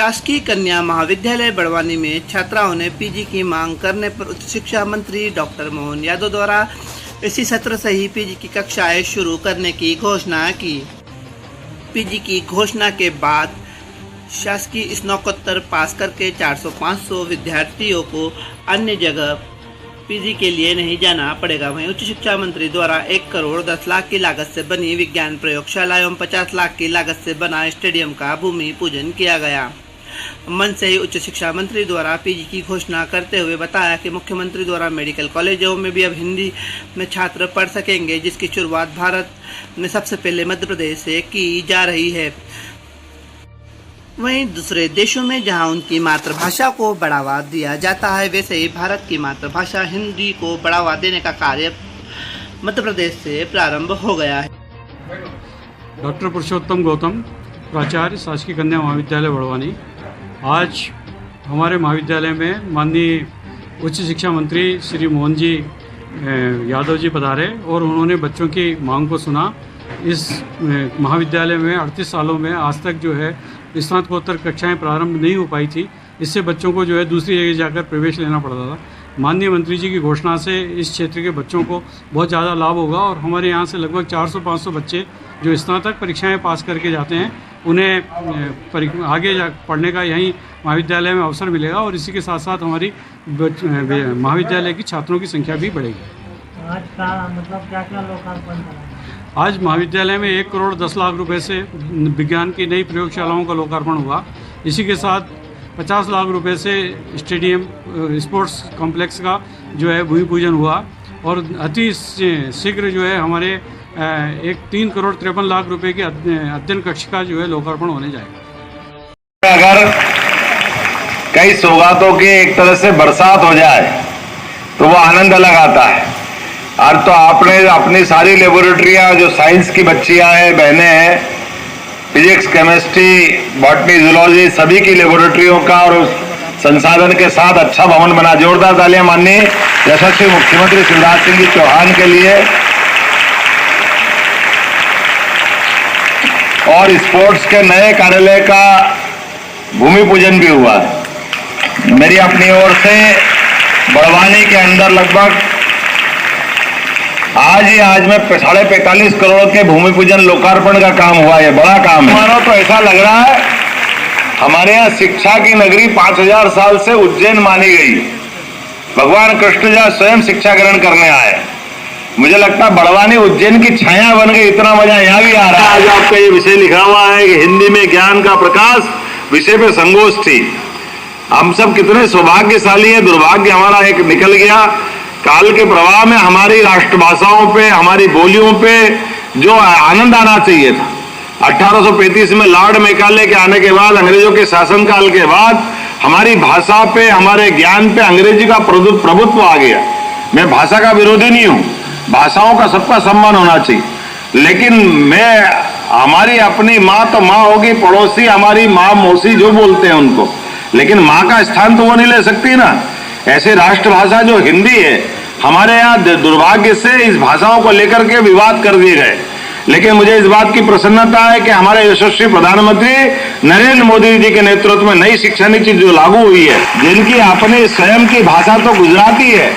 शासकीय कन्या महाविद्यालय बड़वानी में छात्राओं ने पीजी की मांग करने पर उच्च शिक्षा मंत्री डॉक्टर मोहन यादव द्वारा इसी सत्र से ही पीजी की कक्षाएं शुरू करने की घोषणा की। पीजी की घोषणा के बाद शासकीय स्नातकोत्तर पास करके 400-500 विद्यार्थियों को अन्य जगह पीजी के लिए नहीं जाना पड़ेगा। वहीं उच्च शिक्षा मंत्री द्वारा 1 करोड़ 10 लाख की लागत से बनी विज्ञान प्रयोगशाला एवं 50 लाख की लागत से बना स्टेडियम का भूमि पूजन किया गया। मंच से ही उच्च शिक्षा मंत्री द्वारा पीजी की घोषणा करते हुए बताया कि मुख्यमंत्री द्वारा मेडिकल कॉलेजों में भी अब हिंदी में छात्र पढ़ सकेंगे, जिसकी शुरुआत भारत में सबसे पहले मध्य प्रदेश से की जा रही है। वहीं दूसरे देशों में जहां उनकी मातृभाषा को बढ़ावा दिया जाता है, वैसे ही भारत की मातृभाषा हिंदी को बढ़ावा देने का कार्य मध्य प्रदेश से प्रारंभ हो गया है। डॉक्टर पुरुषोत्तम गौतम, प्राचार्य शासकीय कन्या महाविद्यालय बड़वानी। आज हमारे महाविद्यालय में माननीय उच्च शिक्षा मंत्री श्री मोहन जी यादव जी पधारे और उन्होंने बच्चों की मांग को सुना। इस महाविद्यालय में 38 सालों में आज तक जो है स्नातकोत्तर कक्षाएं प्रारंभ नहीं हो पाई थी। इससे बच्चों को जो है दूसरी जगह जाकर प्रवेश लेना पड़ता था। माननीय मंत्री जी की घोषणा से इस क्षेत्र के बच्चों को बहुत ज़्यादा लाभ होगा और हमारे यहाँ से लगभग 400-500 बच्चे जो स्नातक परीक्षाएं पास करके जाते हैं, उन्हें आगे पढ़ने का यहीं महाविद्यालय में अवसर मिलेगा और इसी के साथ साथ हमारी महाविद्यालय की छात्रों की संख्या भी बढ़ेगी। आज का मतलब क्या क्या लोकार्पण करा? आज महाविद्यालय में 1 करोड़ 10 लाख रुपए से विज्ञान की नई प्रयोगशालाओं का लोकार्पण हुआ। इसी के साथ 50 लाख रुपए से स्टेडियम स्पोर्ट्स कॉम्प्लेक्स का जो है भूमि पूजन हुआ और अति शीघ्र जो है हमारे 3 करोड़ 53 लाख रुपए के अध्ययन कक्ष का जो है लोकार्पण होने जाएगा। अगर कई सौगातों की एक तरह से बरसात हो जाए तो वो आनंद अलग आता है। और तो आपने अपनी सारी लेबोरेटरियां जो साइंस की बच्चियां हैं, बहनें हैं, फिजिक्स, केमिस्ट्री, बॉटनी, जूलॉजी, सभी की लेबोरेटरियों का और उस संसाधन के साथ अच्छा भवन बना। जोरदार तालियां माननीय यशस्वी मुख्यमंत्री शिवराज सिंह जी चौहान के लिए। और स्पोर्ट्स के नए कार्यालय का भूमि पूजन भी हुआ। मेरी अपनी ओर से बड़वानी के अंदर लगभग आज में 45.5 करोड़ के भूमि पूजन लोकार्पण का काम हुआ है। बड़ा काम है। मानो तो ऐसा लग रहा है हमारे यहाँ शिक्षा की नगरी 5000 साल से उज्जैन मानी गई। भगवान कृष्ण जहाँ स्वयं शिक्षा ग्रहण करने आए, मुझे लगता है बड़वानी उज्जैन की छाया बन गई। इतना मजा यहाँ भी आ रहा है। आज आपका ये विषय लिखा हुआ है कि हिंदी में ज्ञान का प्रकाश विषय पे संगोष्ठी। हम सब कितने सौभाग्यशाली हैं। दुर्भाग्य हमारा एक निकल गया। काल के प्रवाह में हमारी राष्ट्रभाषाओं पे, हमारी बोलियों पे जो आनंद आना चाहिए था। 1835 में लॉर्ड मैकाले के आने के बाद, अंग्रेजों के शासनकाल के बाद हमारी भाषा पे, हमारे ज्ञान पे अंग्रेजी का प्रभुत्व आ गया। मैं भाषा का विरोधी नहीं हूँ, भाषाओं का सबका सम्मान होना चाहिए, लेकिन हमारी अपनी माँ तो माँ होगी, पड़ोसी हमारी माँ मौसी जो बोलते हैं उनको, लेकिन माँ का स्थान तो वो नहीं ले सकती ना। ऐसे राष्ट्रभाषा जो हिंदी है, हमारे यहाँ दुर्भाग्य से इस भाषाओं को लेकर के विवाद कर दिए गए। लेकिन मुझे इस बात की प्रसन्नता है कि हमारे यशस्वी प्रधानमंत्री नरेंद्र मोदी जी के नेतृत्व में नई शिक्षा नीति जो लागू हुई है, जिनकी अपनी स्वयं की भाषा तो गुजराती है,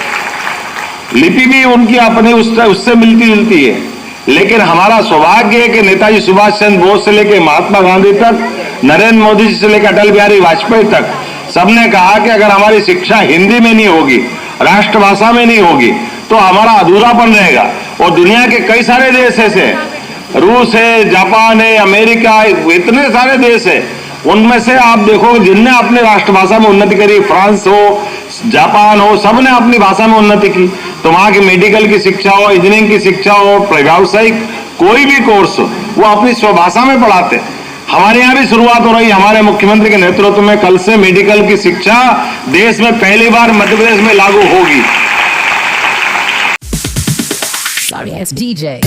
लिपि भी उनकी अपनी उससे मिलती जुलती है, लेकिन हमारा सौभाग्य है कि नेताजी सुभाष चंद्र बोस से लेकर महात्मा गांधी तक, नरेंद्र मोदी जी से लेकर अटल बिहारी वाजपेयी तक, सबने कहा कि अगर हमारी शिक्षा हिंदी में नहीं होगी, राष्ट्रभाषा में नहीं होगी, तो हमारा अधूरापन रहेगा। और दुनिया के कई सारे देश ऐसे, रूस है, जापान है, अमेरिका, इतने सारे देश है, उनमें से आप देखो जिनने अपनी राष्ट्रभाषा में उन्नति करी, फ्रांस हो, जापान हो, सबने अपनी भाषा में उन्नति की। तो वहां की मेडिकल की शिक्षा हो, इंजीनियरिंग की शिक्षा हो, व्यावसायिक कोई भी कोर्स हो, वो अपनी स्वभाषा में पढ़ाते। हमारे यहाँ भी शुरुआत हो रही है। हमारे मुख्यमंत्री के नेतृत्व में कल से मेडिकल की शिक्षा देश में पहली बार मध्य प्रदेश में लागू होगी। Sorry, it's DJ.